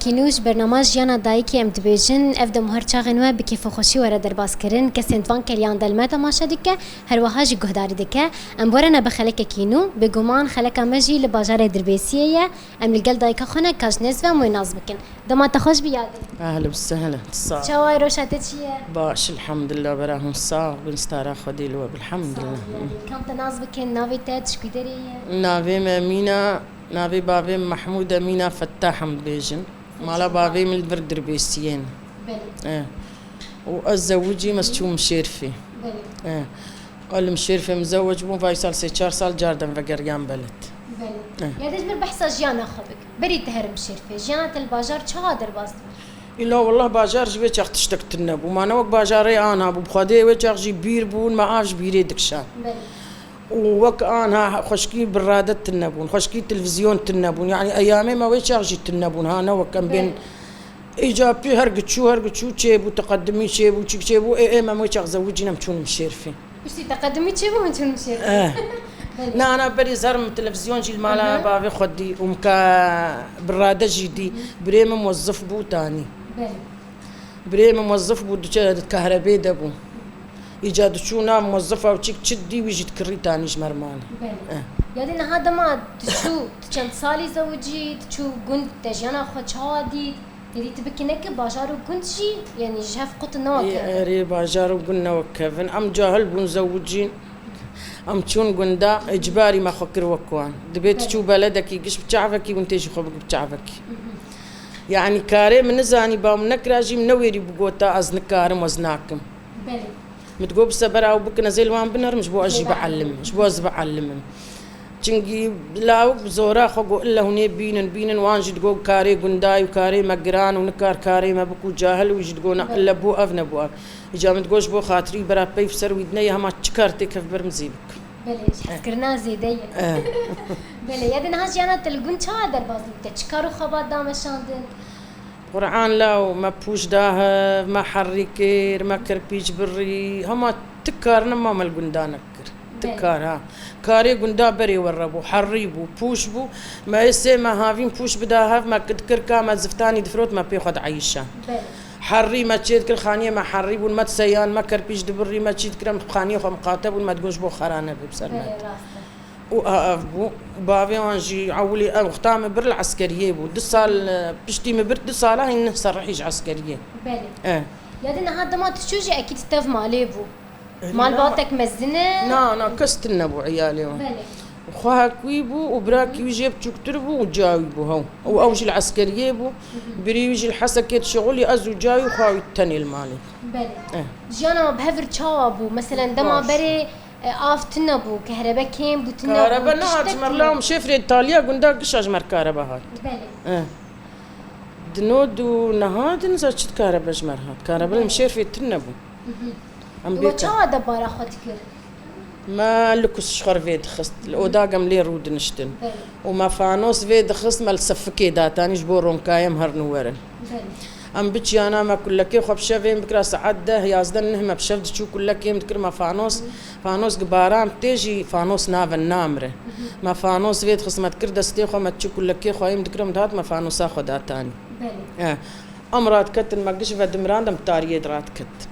كينوش برنامج جانا دايكي ام دبيجن افدم هر چاغنوا بكيف خوشي ورا درباس كرن كسنتوان كليان دلمه تماشا دكه هر وهاج گهدار دكه ام بورنا بخلك كينو بگومان خلك مجي لبازار دربيسيه ام القل دايكا خونه كاجنز و مناز بكن دما تخوش بياد اهلا وسهلا تصاع شواي روشاتتشيه باش الحمد لله براهم صاغ بنستار خدي الوب الحمد لله كم تناز بكن نافي تاتش كدريه نافي مينا نافي بابي محمود أمينة فتاح مدبيجن مالا بابي من البرد دربيسيين بلي وأزوجي مسجون مشيرفي بلي قال مشيرفي مزوج بو فايسال 6 سال جاردن فقريان بلد بلي يعني تجبر بحث جيانا خبك بري تهرم مشيرفي جيانا الباجار چقدر باز إلا والله باجار جبي چاق تشتكت النبو ما نوك باجاري أنا أبو بخدي وچاق جي بير بون ما عاش بيري دكشان بلي ووك أنا خشكي برادة تنبون خشكي تلفزيون تنبون يعني أيامي ما ويشارجي تنبون هانا وكان بين إيجابي هرقتشو تشيبو تقدمي تشيبو إيه ما ويشاغ زوجينا مشون مشيرفي وشتي تقدمي تشيبو مشون مشيرفي لا أنا بري زار من التلفزيون جي المالا بابي خدي ومكا برادة جدي بريم موظف بو تاني بريم موظف بو كهرباء دبو إيجاد شونا موظفة وشيك تشدي ويجي تكري تاني جمرمان. يعني هذا ما تشو كم صالي زوجي تشو قنت تجينا خد شادي يعني تبكينك باشارو قنت شي يعني جهف قط نوك. ري باشارو قلنا وكفن أم جاهل بون زوجين أم تشون قندا إجباري ما خكر وكوان دبيت تشو بلدك يقش بتعفكي وانتيش خبك بتعفكي. يعني كاري من زاني بام نكراجي منويري بقوتا أزن كارم وزناكم. بلي. متقوب سبرا وبكنا زي الوان بنر مش بو أجي بعلم مش بو أزب أعلم تنجي لاو بزورا خو إلا هني بينن وانجي تقول كاري قنداي وكاري مقران ونكار كاري ما بكو جاهل ويجي تقول إلا بو أفنا بو أف إجا متقولش بو خاطري برا بيف سر ويدني هما تشكرتي كيف برمزيبك بلي فكرنا زيدية بلي يدن هاش يعني تلقون شادر بازلو تشكروا خبات دامشاندن قرآن لا ما بوش داه ما حريكير ما كربيج بري هما تكارنا ما مال قندانك تكار ها كاري قندا بري وربو حريبو بوش بو ما يسي ما هافين بوش بداها ما كدكر كاما زفتاني دفروت ما بياخد عيشة حري ما تشيد كل خانية ما حريبو ما تسيان ما كربيج دبري ما تشيد كرم خانية خو مقاتب وما تقوش بو خرانة ببصر مات وأفبو بابي وانجي عولي أختام بر العسكرية بو دسال بشتي مبر دسالة هن صرحيج عسكرية. بلي. يعني هذا ما تشوجي أكيد تف مالي بو. مال باتك مزنة. نا كست النبو عيالي. بلي. وخوها كويبو وبراكي ويجيب تشكتر بو وجاوي بو هو وأوجي العسكرية بو بري ويجي الحسكة شغلي أزو جاوي وخاوي التاني المالي. بلي. جانا بهفر تشابو مثلا دما بري آفتنا كهرباء كيم بوتنا كهرباء نهار جمر لهم شفري إيطاليا قندا قش أجمر كهرباء هاد بلي دنود ونهاد نزلت كهرباء جمر هاد كهرباء المشير في التنبو وشا دبارة خدكر ما لكوس شخر فيد خست الأوداقم لي رود نشتن وما فانوس فيد خست مال سفكي داتاني جبورون كايم هر نورن أم بتشي أنا ما كلكي خب شافين بكرة سعدة يازدن نهم بشفت شو كلكي متكر ما فانوس قبارام تيجي فانوس نافن نامره ما فانوس فيد خصمت كرد استيخو ما تشو كلكي خايم تكر مدهات ما فانوس أخذ داتاني أمرات كت ما قدش فدمران دم تاريه درات كت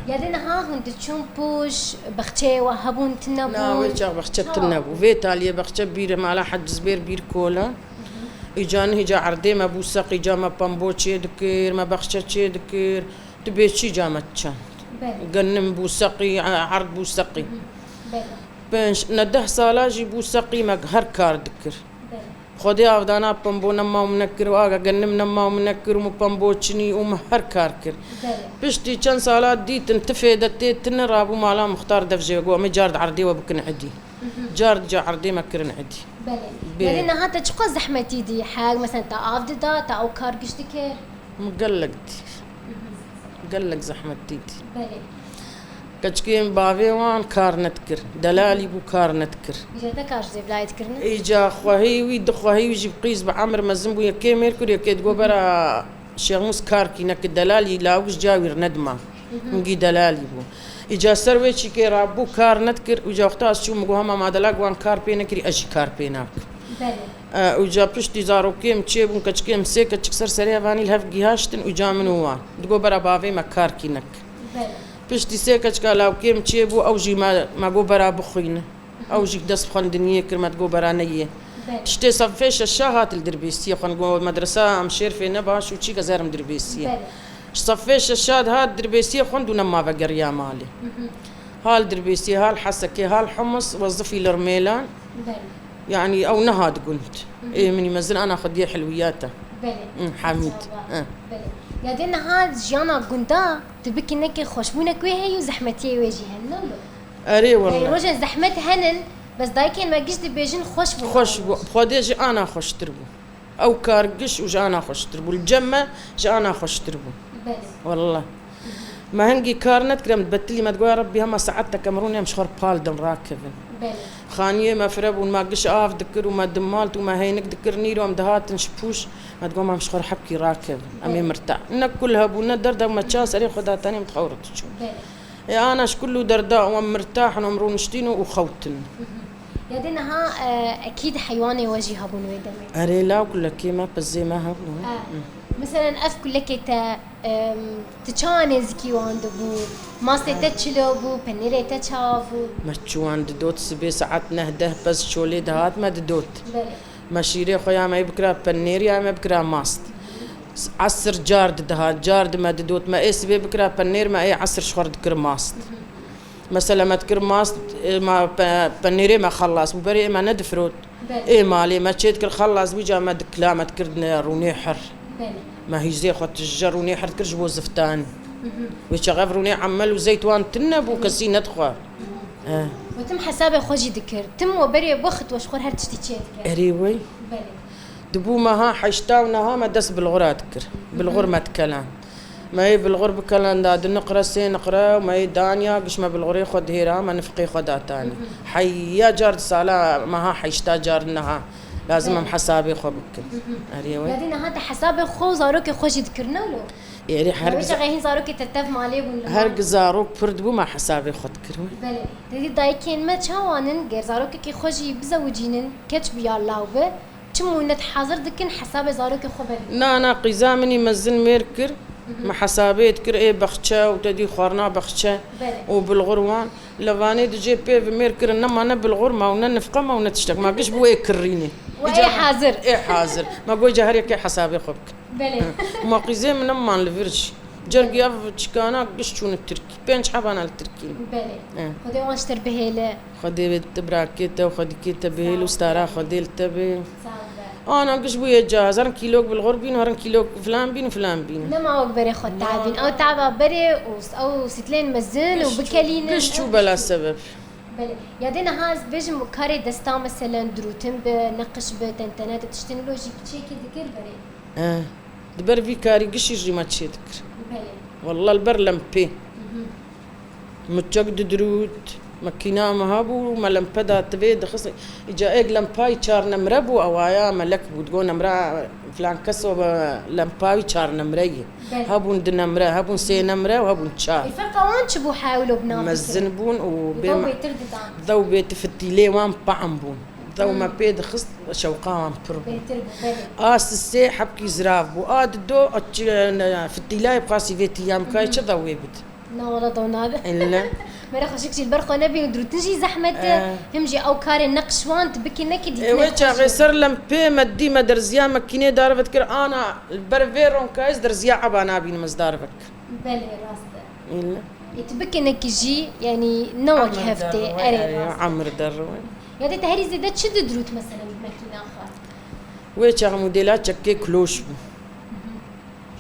يعني ها هند تشون بوش بختشي وهبون تنبو لا ويش بختشي تنبو فيتاليا بختشي بير مالا حد زبير بير كولا إجانه إجا عردي ما بوسق إجا ما بامبوتشي دكير ما بخشتشي دكير تبيتشي جامتشان قنم بوسقي عرض بوسقي بنش نده صالاجي بوسقي ما هر كار دكر خدي أفدانا بامبو نما ومنكر واقع قنم نما ومنكر ومبامبوتشني ومهر كاركر بشتي كان صالات دي تنتفيدت تنرابو مالا مختار دفجي وقوة مجارد عردي وبكن عدي جارد جا عردي مكرن عدي بلي يعني هذا تشقى زحمة تيدي حاج مثلا تا عفد دا تا أو كار قشتكير مقلق زحمة تيدي بلي كتشكين بافي وان كار نتكر دلالي بو كار نتكر إجا كار زي بلاي تكرنا إجا خوهي ويد خوهي ويجي بقيس بعمر مزنبو يكي ميركور يكي تقو برا شيغموس كاركي نك دلالي لاوش جاوير ندمة نجي دلالي بو إجا سروي شي كي رابو كار نتكر وإجا وقتها شو مقوهما ما دلاق وان كار بينكري أجي كار بيناك وجا بشتي زاروكيم تشيبون كتشكيم سيكا تشكسر سريع فاني الهف جهاشتن وجا من وان تقول برا بافي مكار كينك بشتي سيكا تشكالاو كيم تشيبو او جي ما جو برا بخينه او جي دس بخندنيه كرما تقول برا نيه تشتي صفيش الشاهات الدربيسيه خنقول مدرسه امشير في نباش وشي كزار مدربيسيه صفيش الشاد هاد دربيسيه خندونا ما بقر يا مالي هال دربيسيه هال حسكي هال حمص وظفي الرميلان يعني او نهاد قلت ايه مني مزن انا خديه حلوياته حميد يا دينا هاد جانا قندا تبكي نكي خوشبونك وهي وزحمتي وجهن لولو اري والله روجن زحمت هنن بس دايكن ما جيش دبيجن خوشبو خديجي انا خوش تربو او كارقش وجانا خوش تربو الجمه جانا خوش تربو والله ما هنجي كارنت كرمت بتلي ما تقول يا ربي هما ساعتها كامرونيا مش خور بالدم راكبن خانيه ما فرب وما قش اف دكر وما دمالت وما هينك دكر نيرو ام دهات نشبوش ما تقول ما مش خور حبكي راكب امي مرتاح انك كلها بونا دردا وما تشاس اري خدها ثاني متخورت تشوف يا انا كله درداء ومرتاح ونمرون شتينو وخوتن يا دينا ها اكيد حيواني وجهي هبون ويدمي اري لا كل كيما بزي ما هبون مثلا اف كل كيتا تشانز كيوان دبو ماستي تشلو بو بنيري تشافو ما تشوان دوت سبي ساعات نهده بس شولي دهات ما دوت ماشيري خويا ما يبكرا بنير يا ما بكرا ماست عصر جارد دهات جارد ما دوت ما اي سبي بكرا بنير ما اي عصر شخور دكر ماست مثلا ما تكر ماست ما بنيري ما خلص وبري ما ندفروت اي مالي ما تشيت خلص بيجا ما دكلا ما تكردنا روني حر ما هي زي خوت الجر وني حرت كرج بوزفتان ويشغف روني عمل وزيتوان تنب وكسي ندخل وتم حسابي خوجي ذكر تم وبري بوخت وشخور هر تشتي اريوي دبو ما ها حيشتاونا ها ما دس بالغرا ذكر بالغر ما تكلم ما هي بالغر بكلام داد نقرا سي نقرا وما هي دانيا قش ما بالغري خد هيرا ما نفقي خدها تاني حيا جار صاله ما ها حيشتا جارنها لازم حسابي خو بك اريوي بعدين هذا حسابي خو زاروك خوجي ذكرنا له يعني هرج غيهين زاروك تتف مالي ولا هرج زاروك فرد بو ما حسابي خو ذكروا بله دي دايكين ما تشاوانن غير زاروك كي خوجي بزوجينن كتش بيا الله تشمو نت حاضر دكن حسابي زاروك خو بله نا قزامني مزن ميركر ما حسابي ذكر ايه بخشا وتدي خورنا بخشا وبالغروان لفاني دجي بي ميركر انما انا بالغرمه وننفقه ما ونتشتك ما قش بو كريني واي حاضر ايه حاضر ما قول جهريك حسابي خبك بله ما قزي من ما الفرش جرقي اف تشكانا قش شون التركي بين حبانا التركي بله خدي واش تربهيله خدي تبراكيته وخدي كيته بهيل وستارا خدي التبي انا قش بويا جاهز هرن كيلو بالغربين وهرن كيلو فلان بين وفلان بين ما هو بري خد تعبين او تعبا بري او ستلين مزن وبكلين قش شو بلا سبب بله يا دينا هاز بيجم كاري دستا مثلا دروتن بنقش بتنتنات تشتني لوجيك تشيكي ذكر بري دبر في كاري قش يجي ما تشي ذكر بله والله البر لمبي متجد دروت مكينا مهابو ما لمبدا تبي دخص اجا اج لمباي چار نمربو اوايا ملك بتقول نمرا فلان كسو لمباي چار نمري هابون دنمرا هابون سي نمرا وهابون چار الفرقه وان تشبو حاولوا بنام مزنبون وبما ذو بيت فتيلي وان بعمبون ذو ما بيد خص شوقان بربو اس سي حبكي زراف بو اد دو فتيلاي بقاسي فيتي يام كاي تشذوي بت لا والله دون هذا الا ما خشيك شي البرقه نبي ودرو تنجي زحمه همجي او كاري نقشوان تبكي نكد ويتشا غيسر لم بي مدي مدرزيا مكينه دارفت كر انا البرفيرون كايز درزيا عبانا بين مزدارفك بلي راسته الا يتبكي نكجي يعني نوك هفتي اري عمر دروين يا دي تهري زيدت شد دروت مثلا بمكينه اخر ويتشا موديلات تشكي كلوش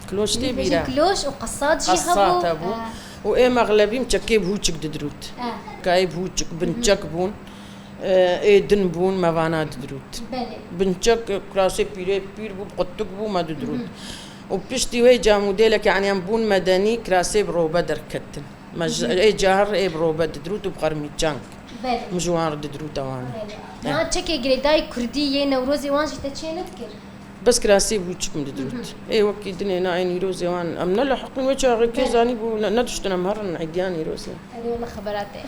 كلوش تي بيرا كلوش وقصات جي قصات ابو وايه مغلبي متشكي بهوتشك ددروت كاي بهوتشك بنتشك بون ايه دنبون ما فانا ددروت بنتشك كراسي بيري بير بو بقطك بو ما ددروت وبشتي وي جا موديلك يعني امبون مدني كراسي بروبا دركتن ايه جاهر ايه بروبا ددروت وبقرمي جانك مجوار ددروت وانا ما تشكي جريداي كردي نوروزي وانجي تشينت كر بس كراسي بوتشك مددروت اي وكي دنيا ناين يروزي وان امنا لحقن وجه غير كيزاني بو ندشتن مهرن عيديان يروزي هذه والله خبراتي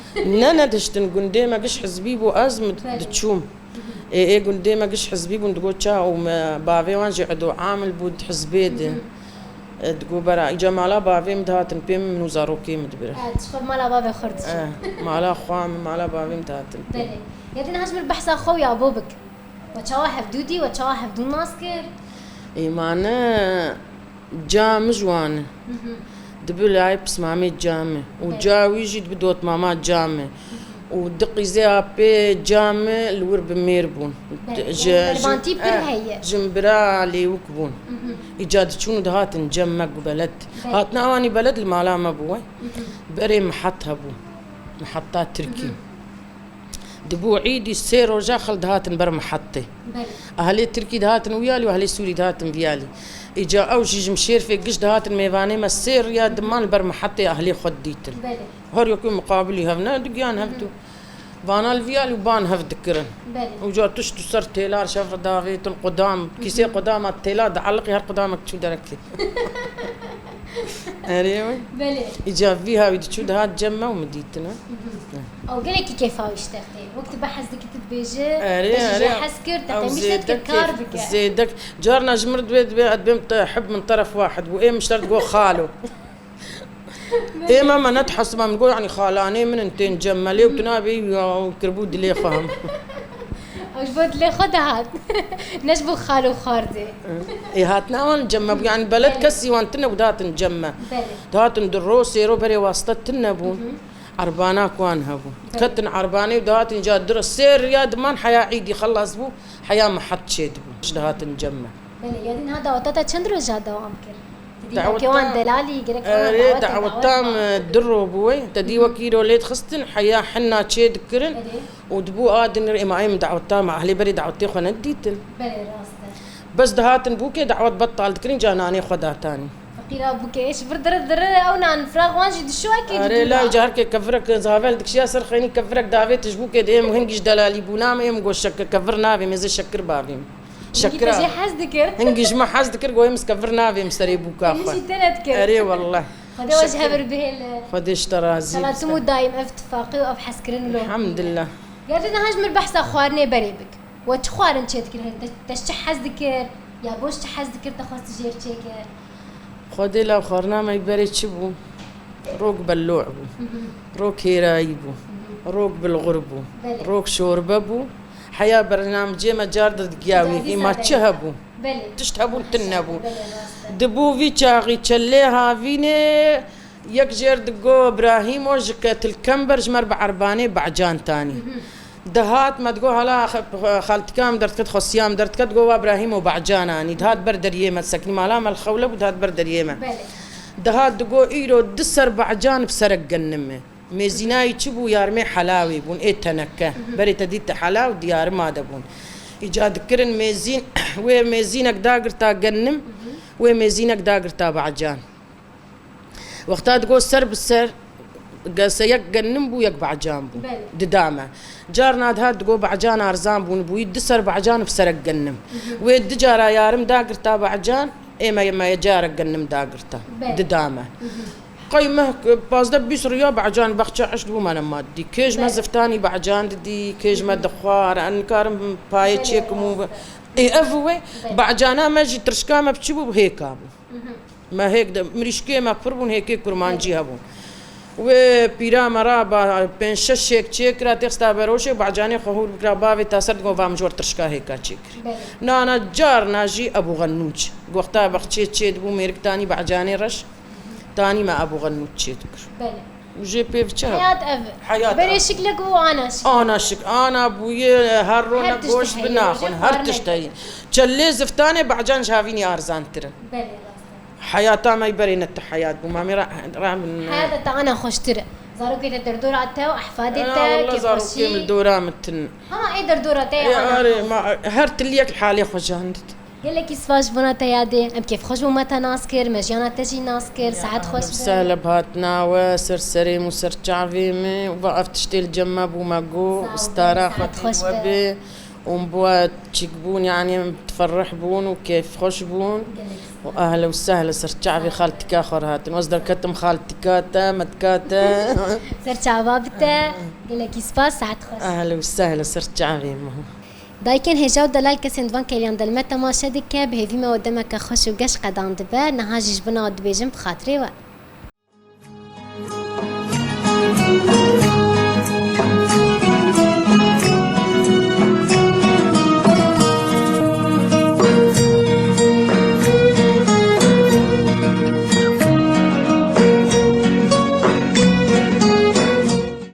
ندشتن قندي ما قش حزبي بو ازم دتشوم ايه قلت ديما قش حزبي بون تقول تشا وبافي وانجي عدو عامل بود حزبي تقول برا إجا مالا بافي مدهاتن بيم من وزاروكي مدبرة تشوف مالا بابا خردش مالا خوام مالا بافي مدهاتن بله يدين هاجم البحث أخو يا أبوبك وتشاوه دودي وتشاوه بدون ماسكر إيمانا جام جوان دبل بس مامي جامة وجاوي جيت بدوت ماما جامة ودقي زي بي جامة الور بميربون بربانتي هي جنبرا لي وكبون إيجاد شنو دهات نجمع بلد هات نواني بلد المعلامة بوي بري محطها بو محطات تركي دبو عيدي سير ورجع خل دهاتن بر محطة أهلي تركي دهاتن ويالي وأهلي سوري دهاتن بيالي إجا أوجي مشير في قش دهاتن ميفاني ما السير يا دمان بر محطة أهلي خديتن هر يكون مقابلي هفنا دقيان هفتو بانا الفيالي وبان هفت ذكرن وجا تشتو صر تيلار شاف دافيت القدام كيسي قدام التيلار دعلقي هر قدامك شو دركتي أريوي إجا فيها ويدي شو دهات جمع ومديتنا أو قالك كيف هاو اشتغلتي وقت بحث دك تتبيجي تجي حسكر تتمشي كاربك زيدك جارنا جمرد بيت حب من طرف واحد وإيه مشترط جو خاله إيه ماما نتحس ما بنقول يعني خالاني من انتين جمالي وتنابي وكربود لي فهم وجبت لي خدها هات نشبو خالو خاردي إيه هاتنا وان جمع يعني بلد كسي وانتنا ودات نجمع دات ندرو سيرو بري واسطة تنبون عربانا كوان هبو كتن عرباني ودات نجاد درس سير يا دمان حياة عيدي خلص بو حياة ما حد شيد بو دهات نجمع بلي يدين هذا وتاتا تشندرو جاد دوام كر كمان دلالي جرك دعوتام درو بوي تدي وكيلو ليت خستن حياة حنا تشيد كرن ودبو آدن إمايم دعوتام أهلي بري دعوتي خو نديتن بلي راسته بس دهاتن بوكي دعوت بطال تكرين جاناني خداتاني فقيرة بوكي إيش بردر أو نان فراغ وانجي دشوا كي لا جارك كفرك زافل دكشيا سر خيني كفرك دافيت تجبوكي ديم هنجيش دلالي بونام يم قول شك كفرنا في مزي شكر بابيم شكرا هنجي حز ذكر هنجيش ما حز ذكر قوي مسكفرنا في مسري بوكا هنجي تلات كر أري والله خدي وجهها بربه خديش ترى زين صلاة دايم اتفاقي وابحث كرن له الحمد لله قالت لنا هاجم البحث اخوارني بريبك وتخوارن تشي ذكر تشحز ذكر يا بوش تحز ذكر تخص جير تشيكر خدي لا خورنا ما يبري تشبو روك بلوع بو روك هيرايبو روك بالغربو روك شورببو حياة برنامجي ما جاردت قياوي ما تشهبو تشتهبو تنبو دبو في تشاغي تشليها فيني يك جير دقو ابراهيم وجكت الكمبرج مربع عرباني بعجان تاني دهات ما تقول هلا خالتي كام درت كت خصيام درت كت جو ابراهيم وبعجاناني دهات بردر يمه سكني مالا مال خوله ودهات بردر يمه دهات دقو ايرو دسر بعجان بسرق جنمه ميزيناي تشبو يارمي حلاوي بون ايه تنكه بري تديت حلاو ديار ما دبون ايجاد كرن ميزين وي ميزينك داغرتا جنم وي ميزينك داغرتا بعجان وقتها تقول سر بالسر قاس يك جنم بو يك بعجان بو ددامه جارنا هاد تقول بعجان ارزان بون بو يدسر بعجان بسرق جنم وي دجارا يارم داغرتا بعجان اي ما يجارك جنم داغرتا ددامه قيمة بازدا بيسريا بعجان بخشة عشت بو ما مادي كيج ما زفتاني بعجان دي كيج ما دخوار أن كارم بايتشيك مو إيه أفوي بعجانا ما جي ترشكا ما بتشبو بهيك أبو ما هيك ده مريشكي ما فربون هيك كرمانجي هبون وبيرا مرا بين ششيك تشيك را تخستا بروشي بعجاني خهور بكرا بافي تاسر جو فام جور ترشكا هيك تشيك نانا جار ناجي أبو غنوج وقتها بخشي تشيد بو ميركتاني بعجاني رش تاني ما أبو غنوج تشيدكر بله وجي بيف شهر حياة أف حياة بري شكلك وأنا شكلك أنا شك أنا أبوي هرونا قوش بناخن هر تشتهي تشلي زفتاني بعجان شافيني أرزان ترى بله حياة ما يبرين التحيات بمامي رام حياة أنا خوش ترى زارو كده دردورة تا وأحفادي تا تا كيف وشي من الدورة متن ها إيه دردورة تا يا ما هرت ليك الحالي خوش عندك يلا كيس فاش بنا تيادي ام كيف خوش بمتا ناسكر مجانا تجي ناسكر ساعات خوش سهلة بهاتنا وسر سريم وسر شعفيمي وبقف تشتيل جمب وماقو استراحة وبي ومبوا تشيكبون يعني تفرح بون وكيف خوش بون واهلا وسهلا سر شعفي خالتك اخر هاتن وصدر كتم خالتكاتا متكاتا سر شعبابتا يلا كيس فاش ساعات خوش اهلا وسهلا سر شعفي دایکن هجاو دلال کسین دوان کلیان دلمت تماشا دکه به هیوی ما ودمک خوش و گش قدان دبه نهاجش بنا دبیجم بخاطره و